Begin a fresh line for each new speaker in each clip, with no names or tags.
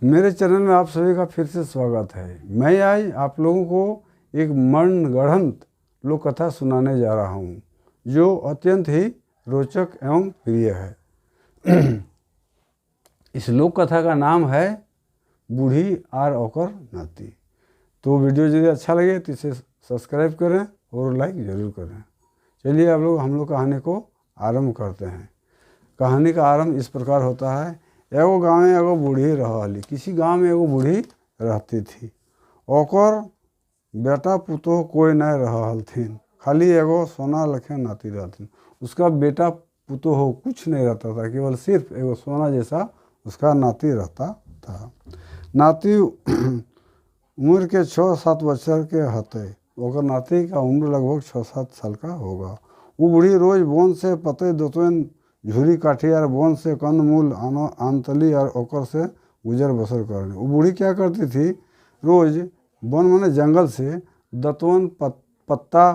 मेरे चैनल में आप सभी का फिर से स्वागत है। मैं आज आप लोगों को एक मनगढ़ंत लोक कथा सुनाने जा रहा हूँ जो अत्यंत ही रोचक एवं प्रिय है। इस लोक कथा का नाम है बूढ़ी आर ओकर नाती। तो वीडियो यदि अच्छा लगे तो इसे सब्सक्राइब करें और लाइक ज़रूर करें। चलिए हम लोग कहानी को आरंभ करते हैं। कहानी का आरंभ इस प्रकार होता है। एगो गाँव में एगो बूढ़ी रहली। किसी गांव में एगो बूढ़ी रहती थी। ओकर बेटा पुतोह कोई नहीं रहलथिन, खाली एगो सोना लखे नाती रहथिन। उसका बेटा पुतोह कुछ नहीं रहता था, केवल सिर्फ एगो सोना जैसा उसका नाती रहता था। नाती उम्र के 6-7 वर्ष के हते। ओकर नाती का उम्र लगभग 6-7 साल का होगा। वो बूढ़ी रोज बोन से पते दोतवन झुरी काठी और बोन से कंदमूल आनतली और ओकर से गुजर बसर करने। वो बूढ़ी क्या करती थी, रोज वन मैंने जंगल से दतवन पत्ता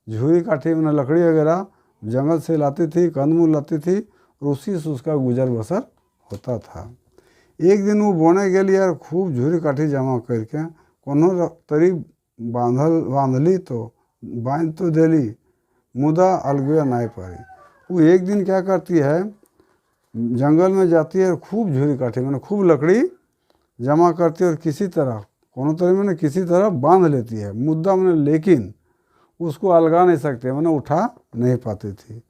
झुरी काठी मैंने लकड़ी वगैरह जंगल से लाती थी, कंदमूल लाती थी और उसी से उसका गुजर बसर होता था। एक दिन वो बोने के लिए खूब झुरी काठी जमा करके कोनो तरी बांधली तो बांध तो देली, मुदा अलगुआ नहीं पारी। वो एक दिन क्या करती है, जंगल में जाती है और खूब झुरी काठी मैंने खूब लकड़ी जमा करती है और किसी तरह कोनो तरह मैंने किसी तरह बांध लेती है मुद्दा मैंने, लेकिन उसको अलगा नहीं सकते मैंने, उठा नहीं पाती थी।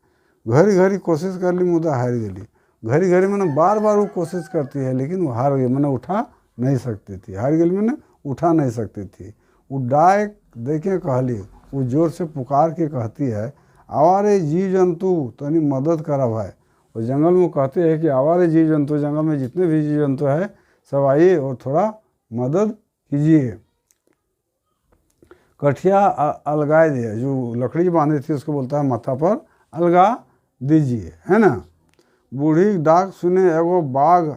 घड़ी घड़ी कोशिश कर ली, मुद्दा हार गई। घड़ी घड़ी मैंने बार बार वो कोशिश करती है लेकिन वो हार गई, मैंने उठा नहीं सकती थी। हार गई मैंने, उठा नहीं सकती थी। वो डाक देखे कहली, वो जोर से पुकार के कहती है, आवारे जीव जंतु तनी मदद करा भाई। और जंगल में कहते हैं कि आवारे जीव जंतु, जंगल में जितने भी जीव जंतु है सब आइए और थोड़ा मदद कीजिए। कठिया अलगाए दिए, जो लकड़ी बांधी थी उसको बोलता है माथा पर अलगा दीजिए, है ना। बूढ़ी डाक सुने एगो बाघ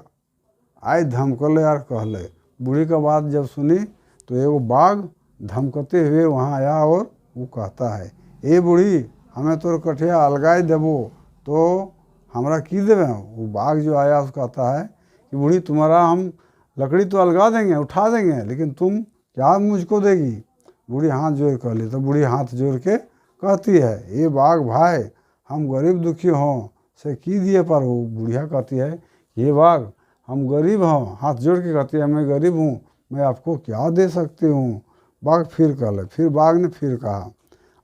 आए धमकले यार कहले। बूढ़ी का बात जब सुनी तो एगो बाघ धमकते हुए वहाँ आया और वो कहता है, ए बूढ़ी हमें तोर कठिया अलगाए देबो तो हमरा की देवे। वो बाघ जो आया उसको कहता है कि बूढ़ी तुम्हारा हम लकड़ी तो अलगा देंगे, उठा देंगे, लेकिन तुम क्या मुझको देगी। बूढ़ी हाथ जोड़ कर ली। तो बूढ़ी हाथ जोड़ के कहती है, ये बाघ भाई हम गरीब दुखी हों से की दिए पर हो। बुढ़िया कहती है, ये बाघ हम गरीब हों, हाथ जोड़ के कहती है मैं गरीब हूँ, मैं आपको क्या दे सकती हूँ। बाघ फिर कह ले। फिर बाघ ने फिर कहा,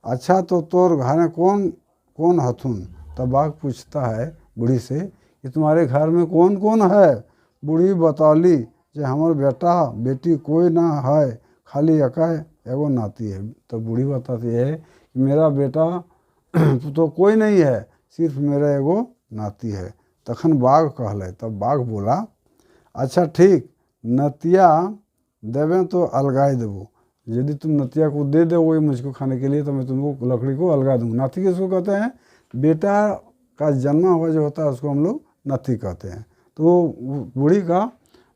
अच्छा तो तोर घर में कौन कौन हथुन। तब बाघ पूछता है बूढ़ी से कि तुम्हारे घर में कौन कौन है। बूढ़ी बतौली कि हमारे बेटा बेटी कोई ना है, खाली एका एगो नाती है। तो बूढ़ी बताती है कि मेरा बेटा तो कोई नहीं है, सिर्फ मेरा एगो नाती है। तखन बाघ कहले। तब बाघ बोला, अच्छा ठीक, नतिया देवें तो अलगाए देबो। यदि तुम नतिया को दे दोगे मुझको खाने के लिए तो मैं तुमको लकड़ी को अलगा दूँगा। नाती किसको कहते हैं, बेटा का जन्मा हुआ जो होता है उसको हम लोग नाती कहते हैं। तो बूढ़ी का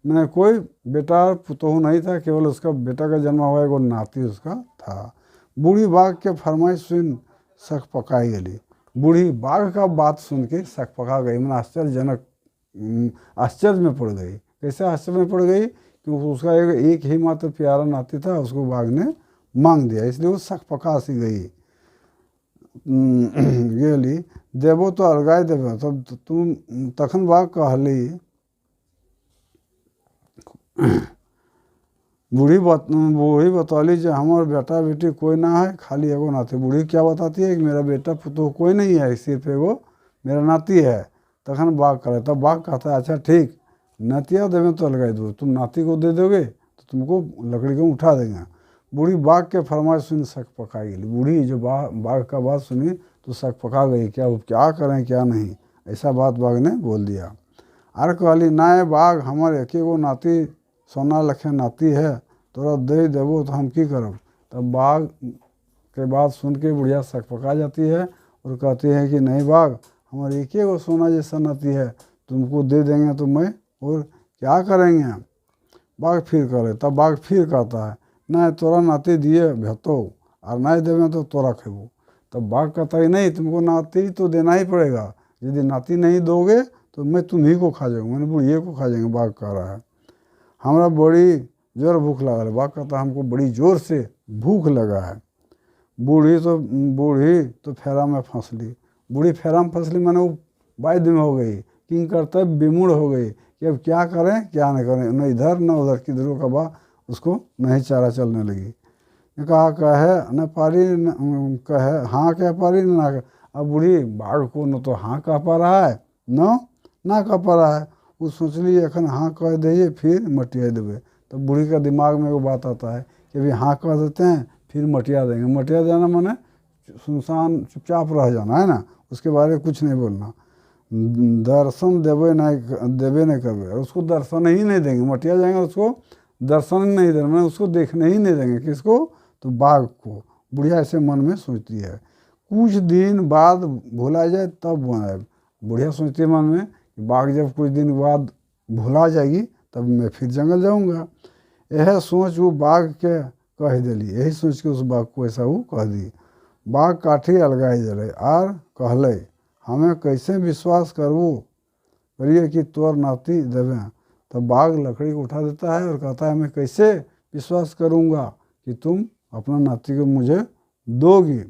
मैंने कोई बेटा पुतोह नहीं था, केवल उसका बेटा का जन्मा हुआ एगो नाती उसका था। बूढ़ी बाघ के फरमाइश सुन शक पकाई गई। बूढ़ी बाघ का बात सुन के शक पका गई, मैंने आश्चर्यजनक आश्चर्य में पड़ गई। कैसे आश्चर्य में पड़ गई, क्योंकि उसका एक ही मात्र प्यारा नाती था, उसको बाघ ने मांग दिया, इसलिए वो शक पका सी गई। गेली देवो तो अलगाए देवे। तब तुम तखन बाघ कहली, बूढ़ी बतौली जो हमारे बेटा बेटी कोई ना है, खाली एगो नाती। बूढ़ी क्या बताती है कि मेरा बेटा पुतोह कोई नहीं है, सिर्फ एगो मेरा नाती है। तखन बाघ करे। तब बाघ कहता है, अच्छा ठीक, नतिया देवे तो अलगाए दो, तुम नाती को दे दोगे तो तुमको लकड़ी को उठा देंगे। बूढ़ी बाघ के फरमाइश सुन शक पका गई। बूढ़ी जो बाघ का बात सुनी तो शक पका गई, क्या करें क्या नहीं, ऐसा बात बाघ ने बोल दिया। आर कहली, ना बाघ हमारे एक एगो नाती सोना लखे नाती है, तोरा दे देबो तो हम की करब। तब बाघ के बात सुन के बुढ़िया शक पका जाती है और कहती है कि नहीं बाघ, हमारे एक एगो सोना जैसा नाती है, तुमको दे देंगे तो मैं और क्या करेंगे। बाघ फिर करे। तब बाघ फिर कहता है, ना तोरा नाती दिए भेतो और नहीं देवे तो तोरा खेबो। तब बाघ कहता है, नहीं तुमको नाती तो देना ही पड़ेगा, यदि नाती नहीं दोगे तो मैं तुम्ही को खा जाऊँगा, मैंने बुढ़िए को खा जाएंगे। बाघ कह रहा है, हमरा बड़ी जोर भूख लगा है। बाघ कहता हमको बड़ी जोर से भूख लगा है। बूढ़ी तो फेरा में फंस ली। बूढ़ी फेरा में फंस ली मैंने वो वायद में हो गई, किंग करते विमूढ़ हो गई कि अब क्या करें क्या न करें, न इधर न उधर, किधरों का बा उसको नहीं चारा चलने लगी। कहा कहे न पारी कहे हाँ कह पारी ना कहे। अब बूढ़ी बाघ को न तो हाँ कह पा रहा है न ना कह पा रहा है। वो सोच ली एखन हाँ कह दे फिर मटिया देवे। तो बूढ़ी का दिमाग में वो बात आता है कि अभी हाँ कह देते हैं फिर मटिया देंगे। मटिया देना माने सुनसान चुपचाप रह जाना है ना, उसके बारे में कुछ नहीं बोलना। दर्शन देवे नहीं करवे, और उसको दर्शन ही नहीं देंगे। मटिया जाएंगे उसको दर्शन ही नहीं देंगे, मैंने उसको देखने ही नहीं देंगे। किसको? तो बाघ को। बुढ़िया ऐसे मन में सोचती है। कुछ दिन बाद भुला जाए तब बनाए। बुढ़िया सोचती है मन में कि बाघ जब कुछ दिन बाद भुला जाएगी तब मैं फिर जंगल जाऊंगा। यह सोच वो बाघ के कह दिली। यही सोच के उस बाघ को ऐसा वो कह दी। बाघ काठी अलगाई दिले और कहले हमें कैसे विश्वास करबो करिए कि तोर नाती देवे। तब बाघ लकड़ी को उठा देता है और कहता है मैं कैसे विश्वास करूंगा कि तुम अपना नाती को मुझे दोगी।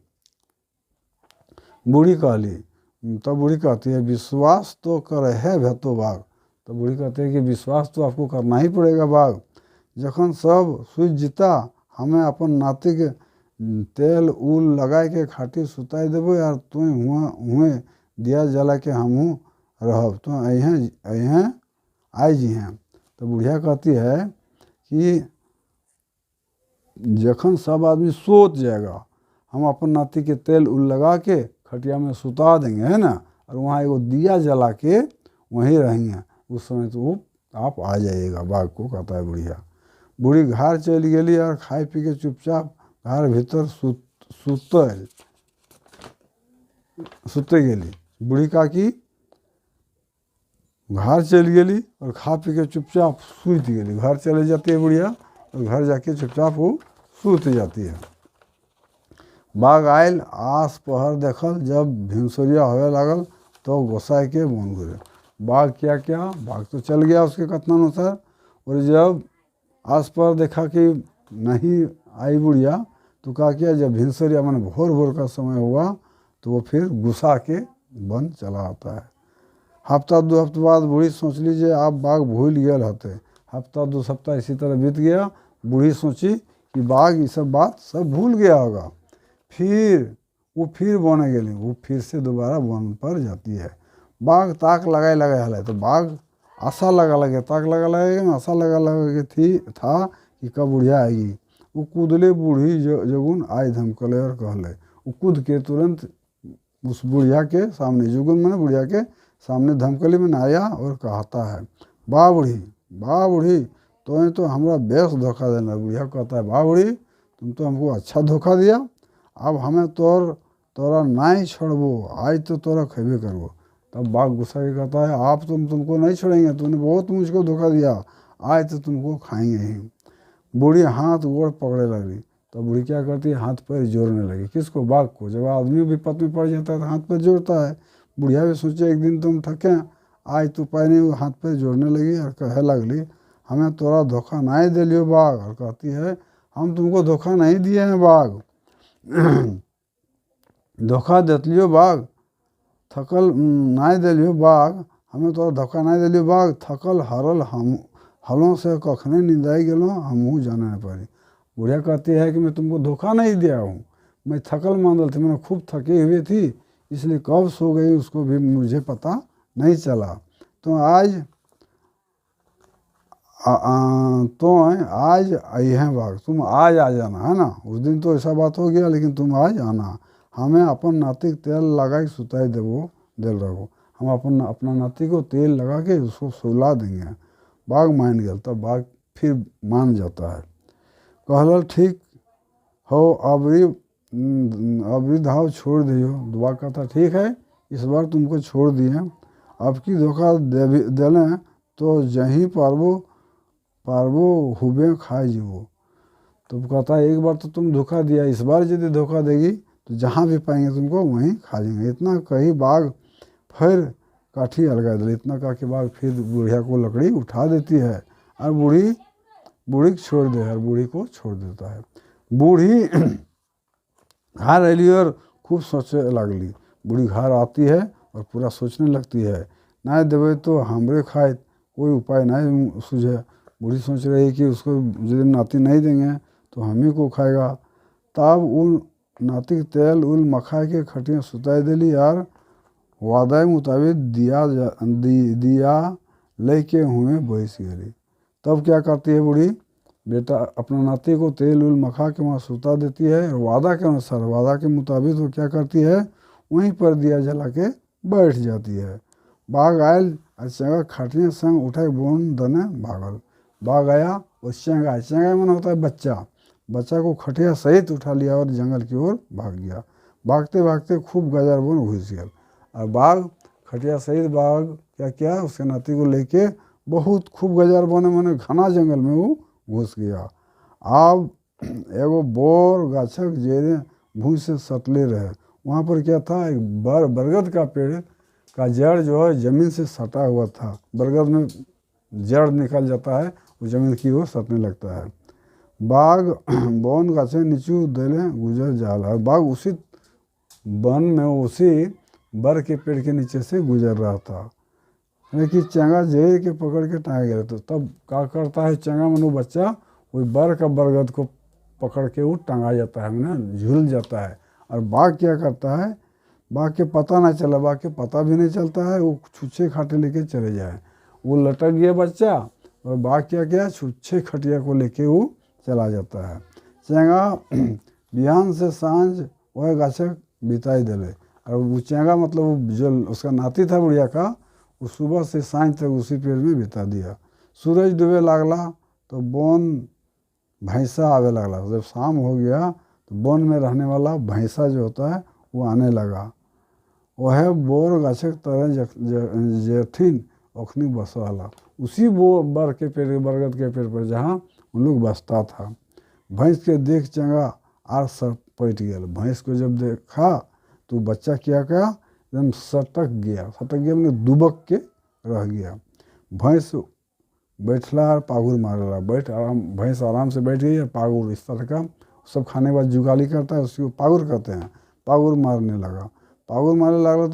बूढ़ी कहली, तब बूढ़ी कहती है विश्वास तो करे है भतो बाघ। तो बूढ़ी कहती है कि विश्वास तो आपको करना ही पड़ेगा बाघ। जखन सब सूझ जीता हमें अपन नाती के तेल उल लगा के खाटी सुताई देबो यार तुम हुए दिया जला के हमहूँ रहब तो अहें आई जी हैं। तो बुढ़िया कहती है कि जखन सब आदमी सोच जाएगा हम अपन नाती के तेल उल लगा के खटिया में सुता देंगे है ना, और वहाँ एगो दिया जला के वहीं रहेंगे। उस समय तो आप आ जाइएगा। बाघ को कहता है बुढ़िया। बूढ़ी घर चली गई और खाए पी के चुपचाप घर भीतर सुते गेली। बूढ़ी का की घर चली गई और खा पी के चुपचाप सूत गेली। घर चले जाती है बुढ़िया और घर जाके चुपचाप वो सूत जाती है। बाघ आयल आस पहर देखल, जब भिनसुरिया होवे लागल तो गोसाई के बन घुरे। बाघ क्या क्या बाघ तो चल गया उसके कथन अनुसार, और जब आस पर देखा कि नहीं आई बुढ़िया तो क्या किया, जब भिनसरिया मैंने भोर भोर का समय हुआ तो वो फिर गुस्सा के बन चला आता है। हफ्ता दो हफ्ते बाद बूढ़ी सोच लीजिए आप बाघ भूल गए हते। हफ्ता दो सप्ताह इसी तरह बीत गया। बूढ़ी सोची कि बाघ ये सब बात सब भूल गया होगा। फिर बने गेली, वो फिर से दोबारा वन पर जाती है। बाघ ताक लगाए हल तो बाघ आशा लगे ताक लगा आशा लगा था कि कब बुढ़िया आएगी। वो कूदले बूढ़ी जगुन आई धमकले और कहले। वो कूद के तुरंत उस बुढ़िया के सामने जुगुन मैंने बुढ़िया के सामने धमकली में आया और कहता है वाह बूढ़ी तो हमरा बेस धोखा देना। बुढ़िया कहता है वाह बूढ़ी तुम तो हमको अच्छा धोखा दिया, अब हमें तोरा नहीं छोड़बो, आज तो तोरा खेबे करबो। तब बाघ गुस्सा के कहता है आप तुमको नहीं छोड़ेंगे, तुमने बहुत मुझको धोखा दिया, आज तो तुमको खाएंगे ही। बूढ़ी हाथ गोड़ पकड़े लगी। तो बूढ़ी क्या करती है हाथ पैर जोड़ने लगी। किसको? बाघ को। जब आदमी विपत में पड़ जाता है तो हाथ पैर जोड़ता है। बुढ़िया भी सोचे एक दिन तुम थके, आज तो पाए नहीं, वो हाथ पैर जोड़ने लगी और कहे लगली हमें तोरा धोखा नहीं दिलियो बाघ। और कहती है हम तुमको धोखा नहीं दिए हैं बाघ, धोखा देतलियो बाघ, थकल नहीं दिलियो बाघ, हमें तोरा धोखा नहीं दिलियो बाघ, थकल हरल हम हलों से कखने निंदाई गेलो हमहूँ जाने नहीं पारी। बुढ़िया कहती है कि मैं तुमको धोखा नहीं दिया हूँ, मैं थकल मांदल थी, मैंने खूब थकी हुई थी इसलिए कब सो गई उसको भी मुझे पता नहीं चला। तो आज आई हैं बाघ, तुम आज आ जाना है ना। उस दिन तो ऐसा बात हो गया लेकिन तुम आज आना, हमें अपन नाती तेल लगा के सुताई दिल रहो। हम अपना नाती को तेल लगा के उसको सुला देंगे। बाघ मान गया। तब बाघ फिर मान जाता है। कहल ठीक हो अबरी धाव छोड़ दियो। बाघ कहता ठीक है इस बार तुमको छोड़ दिए, अब की धोखा देलें तो जहीं पारबो हुबे खाए जीवो। तो कहता है एक बार तो तुम धोखा दिया, इस बार यदि धोखा देगी तो जहाँ भी पाएंगे तुमको वहीं खा जाएंगे। इतना कही बाघ फिर काठी अलगा दिले। इतना कह के बाघ फिर बुढ़िया को लकड़ी उठा देती है और बूढ़ी को छोड़ दे, और बूढ़ी को छोड़ देता है। बूढ़ी घर अली और खूब सोचे लगली। बूढ़ी घर आती है और पूरा सोचने लगती है, ना देवे तो हमरे खाए, कोई उपाय नहीं सूझे। बूढ़ी सोच रही है कि उसको यदि नाती नहीं देंगे तो हम ही को खाएगा। तब उल नाती के तेल उल मखा के खटिया सुताई दिली और वादा मुताबिक दिया लेके हुए बैस गई। तब क्या करती है बूढ़ी, बेटा अपना नाती को तेल उल मखा के वहाँ सुता देती है और वादा के अनुसार, वादा के मुताबिक वो क्या करती है, वहीं पर दिया जला के बैठ जाती है। बाघ आयल और चंगा खटिया संग उठा बोन दने भागल। बाघ आया और चंगा मन होता है बच्चा, बच्चा को खटिया सहित उठा लिया और जंगल की ओर भाग गया। भागते भागते खूब गजार बन घुस गया और बाघ खटिया सहित बाघ क्या किया, उसके नाती को लेके बहुत खूब गजार बने मने घना जंगल में वो घुस गया। अब एगो बोर गाछक जेरे भूमि से सटले रहे। वहाँ पर क्या था, एक बरगद का पेड़ का जड़ जो है जमीन से सटा हुआ था। बरगद में जड़ निकल जाता है, वो जमीन की ओर सटने लगता है। बाघ बन गाछे नीचू देले गुजर जाला और बाघ उसी वन में उसी बर के पेड़ के नीचे से गुजर रहा था। लेकिन चंगा जेर के पकड़ के टाँग गया। तो तब क्या करता है चंगा मनु बच्चा, वही बर का बरगद को पकड़ के वो टांगा जाता है, ना झूल जाता है। और बाघ क्या करता है, बाघ के पता ना चला, बाघ के पता भी नहीं चलता है, वो छुच्छे खाटे लेके चले जाए। वो लटक गया बच्चा और बाघ क्या किया, छुच्छे खटिया को लेके वो चला जाता है। चंगा बिहान से सांझ वह गाछक बिताई दिले। और वो चंगा मतलब वो जो उसका नाती था बुढ़िया का, वो सुबह से सांझ तक उसी पेड़ में बिता दिया। सूरज डूबे लगला तो बोन भैंसा आवे लगला। जब शाम हो गया तो वन में रहने वाला भैंसा जो होता है वो आने लगा। वह बोर गाछक तरह जेठिन ओखनी बसवाला, उसी बर के पेड़, बरगद के पेड़ पर जहाँ उन लोग बसता था। भैंस के देख चंगा आर सर पलट गया। भैंस को जब देखा तो बच्चा क्या किया, एकदम सटक गया मैंने दुबक के रह गया। भैंस बैठला और पागुर मारला, भैंस आराम से बैठ गई और पागुर इस तरह का सब खाने के बाद जुगाली करता है, उसको पागुर कहते हैं। पागुर मारने लगा, पागुर मारने लगा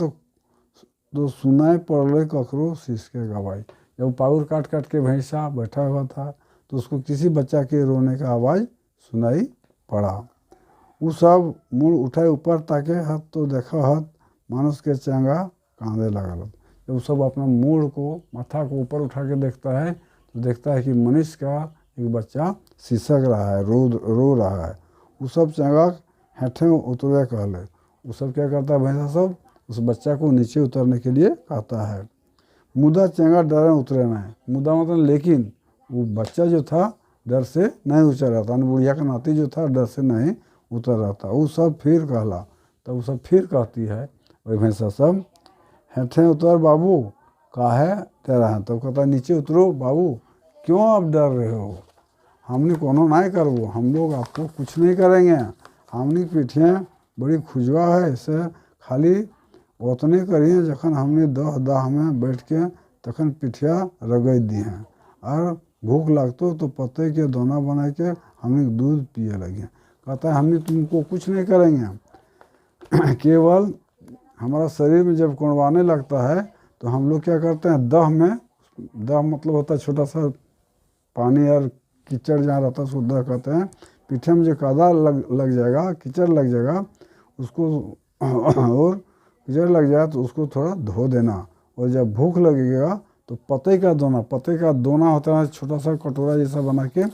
तो सुनाई पड़े ककरो सिसके गवाई। जब पागुर काट काट के भैंसा बैठा हुआ था तो उसको किसी बच्चा के रोने का आवाज़ सुनाई पड़ा। वो सब मुड़ उठाए ऊपर ताके हाथ तो देखा हाथ मानुष के चंगा कांदे लगल। जब सब अपना मुड़ को, माथा को ऊपर उठा के देखता है तो देखता है कि मनुष्य का एक बच्चा सिसक रहा है, रो रहा है। वो सब चंगा हेठे उतरे कहले। वो सब क्या करता है, भैंसा सब उस बच्चा को नीचे उतरने के लिए कहता है। मुदा चंगा डरे उतरे नहीं। मुदा मतलब लेकिन वो बच्चा जो था डर से नहीं उतर रहा था, बुढ़िया का नाती जो था डर से नहीं उतर रहा था। वो सब फिर कहला, तब वो सब फिर कहती है वही भैंसा सब, हेठे उतर बाबू काहे तेरा है। तब कहता नीचे उतरो बाबू, क्यों आप डर रहे हो, हमने कोनो नहीं करबो, हम लोग आपको कुछ नहीं करेंगे। हमने पीठियाँ बड़ी खुजवा है, इसे खाली उतने करिए जखन हमने दाह में बैठ के तखन पिठिया रगड़ दी हैं और भूख लगतो तो पत्ते के दोना बना के हमने दूध पिए लगे। कहता है हमने तुमको कुछ नहीं करेंगे, केवल हमारा शरीर में जब कुड़वाने लगता है तो हम लोग क्या करते हैं, दह मतलब होता है छोटा सा पानी और कीचड़ जहाँ रहता है उसको दह कहते हैं। पीठे में जो कादा लग जाएगा, कीचड़ लग जाएगा उसको, और कीचड़ लग जाए तो उसको थोड़ा धो देना। और जब भूख लगेगा तो पत्ते का दोना होता है, छोटा सा कटोरा जैसा बना के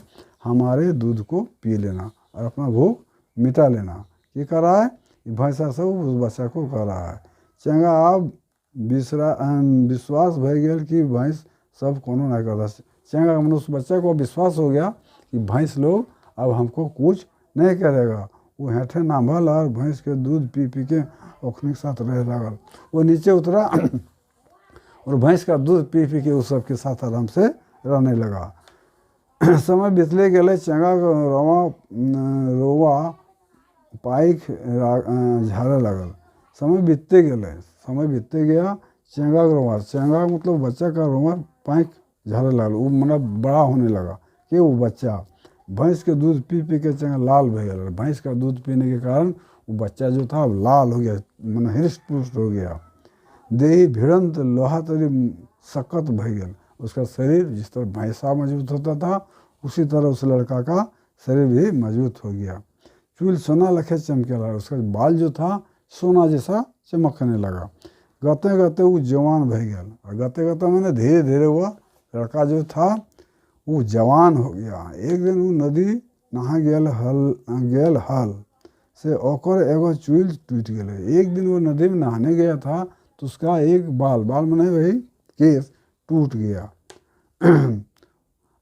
हमारे दूध को पी लेना और अपना भूख मिटा लेना। ये कर रहा है भैंसा सब उस बच्चा को कर रहा है। चंगा अब विश्वास भय गया कि भैंस सब कोनो नहीं करता। चंगा उस बच्चा को विश्वास हो गया कि भैंस लोग अब हमको कुछ नहीं करेगा। वो हेठे नाभल और भैंस के दूध पी पी के ओखनी के साथ रह लगल। वो नीचे उतरा और भैंस का दूध पी पी के उस सब के साथ आराम से रहने लगा। समय बीतले गए, चंगा रोवा पाइक झाड़े लगल। समय बीतते गया, चंगा रोवा, चंगा मतलब बच्चा का रोवा पाइक झरे लाल, वो मतलब बड़ा होने लगा कि वो बच्चा भैंस के दूध पी पी के चंगा लाल भे गया। भैंस का दूध पीने के कारण वो बच्चा जो था लाल हो गया, मतलब हृष्ट पुष्ट हो गया। देही भिड़ंत लोहा तरी सकत भय गया, उसका शरीर जिस तरह भैंसा मजबूत होता था उसी तरह उस लड़का का शरीर भी मजबूत हो गया। चूल सोना लखे चमके लगा, उसका बाल जो था सोना जैसा चमकने लगा। गाते गाते वो जवान भय गया, और गाते गाते मैंने धीरे धीरे हुआ लड़का जो था वो जवान हो गया। एक दिन वो नदी नहा गेल हल से ओकर एगो चूल टूट गए। एक दिन वो नदी में नहाने गया था तो उसका एक बाल मैंने वही केस टूट गया।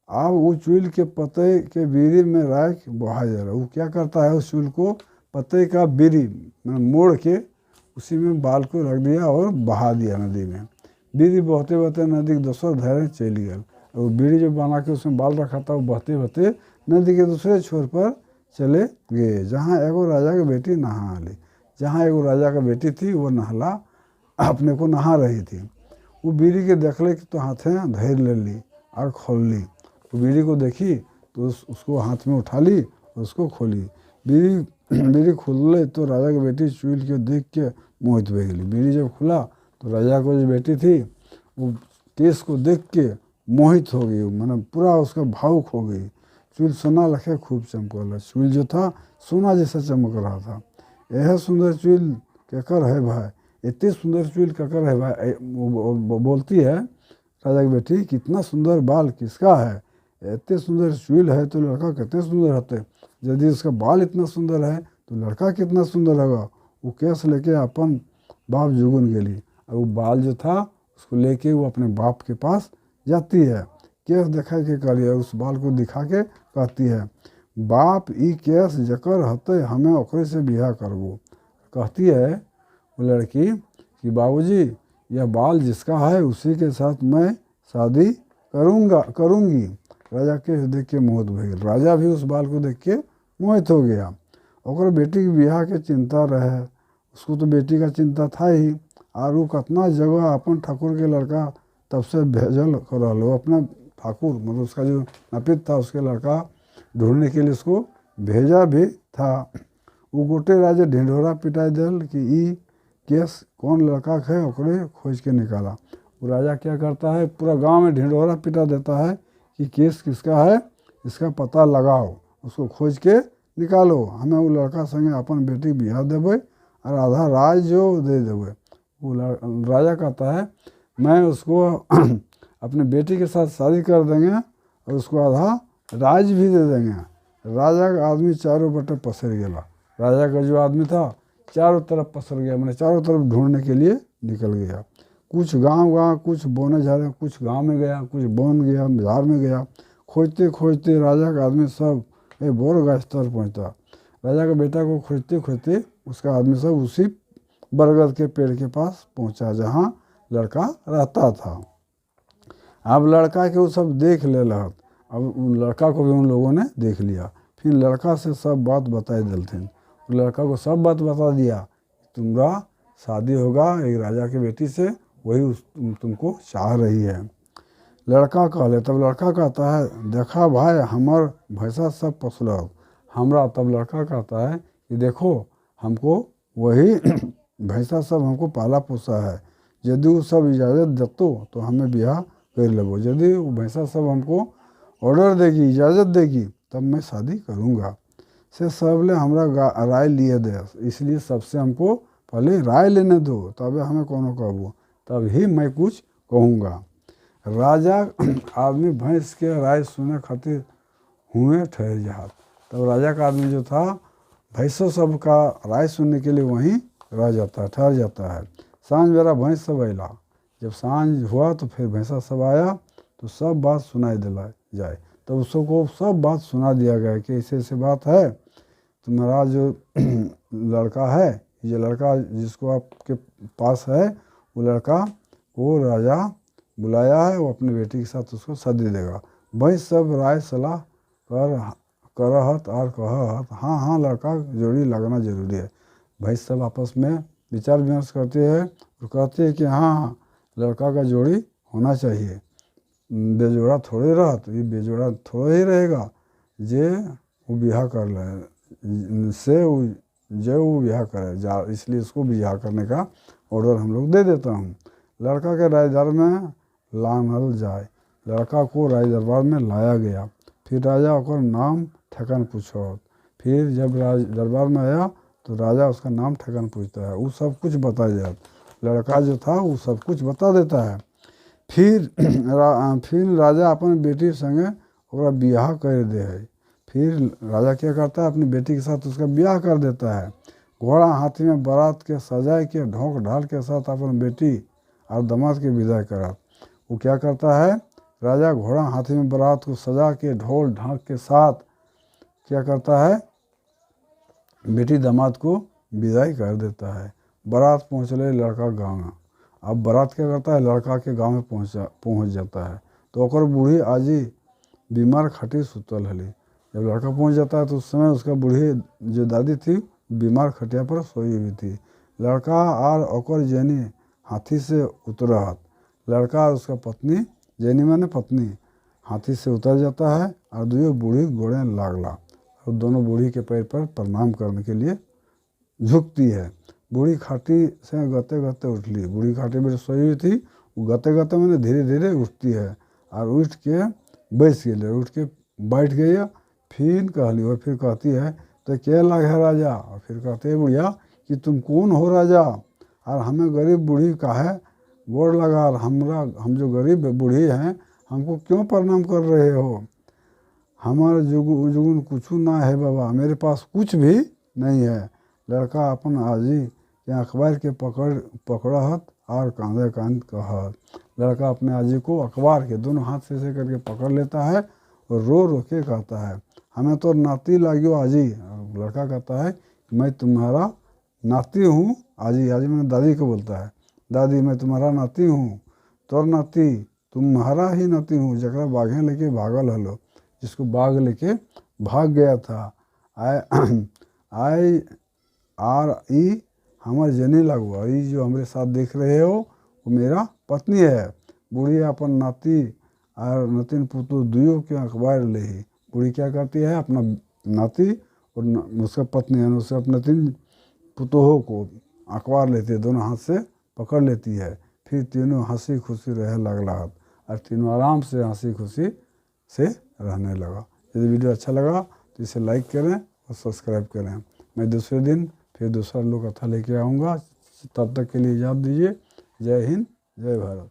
अब वो चूल के पत्ते के बीरी में राख बहा जा रहा। वो क्या करता है, उस चूल को पत्ते का बीरी मैंने मोड़ के उसी में बाल को रख दिया और बहा दिया नदी में। बीरी बहते बहते नदी के दूसरे धारे चल गया। और बीड़ी जो बना के उसमें बाल रखा था वो बहते बहते नदी के दूसरे छोर पर चले गए, जहाँ एगो राजा की बेटी नहा ली। जहाँ एगो राजा का बेटी थी वो नहला अपने को नहा रही थी। वो बीड़ी के देखले कि तो हाथें धैर ले ली और खोल ली। वो बीड़ी को देखी तो उसको हाथ में उठा ली और उसको खोली। बीड़ी खुले तो राजा की बेटी चूल के देख के मोहित हो गई। बीड़ी जब खुला तो राजा को जो बेटी थी वो केस को देख के मोहित हो गई, मतलब पूरा उसका भावुक हो गई। चूल सोना लखे खूब चमकल, चूल जो था सोना जैसा चमक रहा था। यह सुंदर चूल केकर है भाई, इतनी सुंदर चूल केकर है भाई। वो बोलती है राजा की बेटी, कितना सुंदर बाल किसका है, इतने सुंदर चूल है तो लड़का कितने सुंदर होते। यदि उसका बाल इतना सुंदर है तो लड़का कितना सुंदर होगा। वो केस लेके अपन बाप जुगुन गेली, और वो बाल जो था उसको लेके वो अपने बाप के पास जाती है। केस देखा के कहली, उस बाल को दिखा के कहती है, बाप ई केस जकर हते हमें ओकरे से बियाह करबो। कहती है वो लड़की कि बाबूजी यह बाल जिसका है उसी के साथ मैं शादी करूँगी। राजा के देख के मोहित हो गया। राजा भी उस बाल को देख के मोहित हो गया। और बेटी के बियाह के चिंता रहे, उसको तो बेटी का चिंता था ही। और वो कितना जगह अपन ठाकुर के लड़का तब से भेजल कर रहा, अपना ठाकुर मतलब उसका जो नापित था उसके लड़का ढूंढने के लिए उसको भेजा भी था। वो गोटे राजा ढिंढोरा पिटाई दिल कि ई केस कौन लड़का है, ओकरे खोज के निकाला। वो राजा क्या करता है, पूरा गांव में ढिंढोरा पिटा देता है कि केस किसका है, इसका पता लगाओ, उसको खोज के निकालो, हमें वो लड़का संगे अपन बेटी बियाह देवे और आधा राज जो दे देवे। वो राजा कहता है मैं उसको अपने बेटी के साथ शादी कर देंगे और उसको आधा राज भी दे देंगे। राजा का आदमी चारों बटे पसर गया। राजा का जो आदमी था चारों तरफ पसर गया, मैंने चारों तरफ ढूंढने के लिए निकल गया। कुछ गांव कुछ बोने झारे, कुछ गांव में गया, कुछ बोन गया, बिहार में गया। खोजते खोजते राजा का आदमी सब बोरगा स्तर पहुँचा। राजा का बेटा को खोजते खोजते उसका आदमी सब उसी बरगद के पेड़ के पास पहुँचा जहाँ लड़का रहता था। अब लड़का के वो सब देख ले रहा। अब लड़का को भी उन लोगों ने देख लिया। फिर लड़का से सब बात बताई दिलथिन। लड़का को सब बात बता दिया, तुम्हारा शादी होगा एक राजा की बेटी से, वही तुमको चाह रही है। लड़का कहले, तब लड़का कहता है देखा भाई हमार भैंसा सब पसलव हमरा। तब लड़का कहता है कि देखो हमको वही भैंसा सब हमको पाला पोसा है, यदि वो सब इजाज़त देतो तो हमें ब्याह कर लेबो। यदि वो भैंसा सब हमको ऑर्डर देगी, इजाज़त देगी, तब मैं शादी करूँगा। से सबले हमरा राय लिए दे, इसलिए सबसे हमको पहले राय लेने दो, तब हमें कोनो कहबो, तब ही मैं कुछ कहूँगा। राजा आदमी भैंस के राय सुने खातिर हुए ठहर जहात। तब राजा का आदमी जो था भैंसों सब का राय सुनने के लिए वहीं रह जाता है, ठहर जाता है। सांझ बेरा भैंस सब अला। जब सांझ हुआ तो फिर भैंसा सब आया तो सब बात सुनाई दिला जाए। तब उसको सब बात सुना दिया गया कि ऐसे ऐसे बात है, तुम्हारा जो लड़का है, ये लड़का जिसको आपके पास है, वो लड़का को राजा बुलाया है, वो अपनी बेटी के साथ उसको शादी देगा। भैंस सब राय सलाह करहत और कहत हाँ हाँ लड़का जोड़ी लगना जरूरी है। भैंस सब आपस में विचार विमर्श करते हैं और कहते हैं कि हाँ लड़का का जोड़ी होना चाहिए। बेजोड़ा थोड़े रहा, तो ये बेजोड़ा थोड़ा ही रहेगा, जे वो ब्याह कर ले से वो ब्याह करे जा, इसलिए इसको ब्याह करने का ऑर्डर हम लोग दे देता हूँ। लड़का के राजदरबार में लानल जाए, लड़का को राज दरबार में लाया गया। फिर राजा ओकर नाम ठिकान पूछो। फिर जब राज दरबार में आया तो राजा उसका नाम ठिकान पूछता है, वो सब कुछ बता जाता, लड़का जो था वो सब कुछ बता देता है। फिर राजा अपन बेटी संगे ओकरा ब्याह कर दे है। फिर राजा क्या करता है, अपनी बेटी के साथ उसका ब्याह कर देता है। घोड़ा हाथी में बारात के सजाए के ढोक ढाल के साथ अपन बेटी और दामाद के विदाई करा। वो क्या करता है, राजा घोड़ा हाथी में बारात को सजा के ढोल ढाक के साथ क्या करता है, बेटी दामाद को विदाई कर देता है। बारात पहुँचले लड़का गाँव में। अब बारात क्या करता है, लड़का के गांव में पहुँच जाता है। तो ओकर बूढ़ी आजी बीमार खटी सुतल हली। जब लड़का पहुँच जाता है तो उस समय उसका बूढ़ी जो दादी थी बीमार खटिया पर सोई हुई थी। लड़का और ओकर जेनी हाथी से उतरत। लड़का और उसका पत्नी, जेनी माने पत्नी, हाथी से उतर जाता है और दोनों बूढ़ी गोड़े लागला और दोनों बूढ़ी के पैर पर प्रणाम करने के लिए झुकती है। बूढ़ी खाटी से गते गते उठली। बूढ़ी खाटी में सोई हुई थी, वो गते गते मैंने धीरे धीरे उठती है और उठ के बैठ गई, उठ के बैठ गई। फिर कहली और फिर कहती है, तो क्या लाग है राजा। और फिर कहते हैं, बुढ़िया कि तुम कौन हो राजा, और हमें गरीब बूढ़ी काहे गोड़ लगा, और हम जो गरीब बूढ़ी हैं हमको क्यों प्रणाम कर रहे हो। हमारा जुगुन कुछ ना है बाबा, मेरे पास कुछ भी नहीं है। लड़का अपन आजी के अखबार के पकड़त और कांधे कांध कहत। लड़का अपने आजी को अखबार के दोनों हाथ से ऐसे करके पकड़ लेता है और रो रो के कहता है, हमें तो नाती लागियो आजी। लड़का कहता है, मैं तुम्हारा नाती हूँ आजी। आजी मैंने दादी को बोलता है, दादी मैं तुम्हारा नाती हूँ, तोर नाती तुम्हारा ही नाती हूँ, जकरा बाघे लेके भागल हलो, जिसको बाघ लेके भाग गया था। आई आर ई हमार जनी लगवा, ई जो हमारे साथ देख रहे हो वो मेरा पत्नी है। बूढ़ी अपन नाती और नतिन पुतु दुयो के अखबार ले ही। बूढ़ी क्या करती है, अपना नाती और उसका पत्नी है उससे अपने तीन पुतोहों को अखबार लेती है, दोनों हाथ से पकड़ लेती है। फिर तीनों हंसी खुशी रह लगला और तीनों आराम से हंसी खुशी से रहने लगा। यदि वीडियो अच्छा लगा तो इसे लाइक करें और सब्सक्राइब करें। मैं दूसरे दिन फिर दूसरा लोक कथा लेके आऊँगा। तब तक के लिए इजाज़त दीजिए। जय हिंद, जय भारत।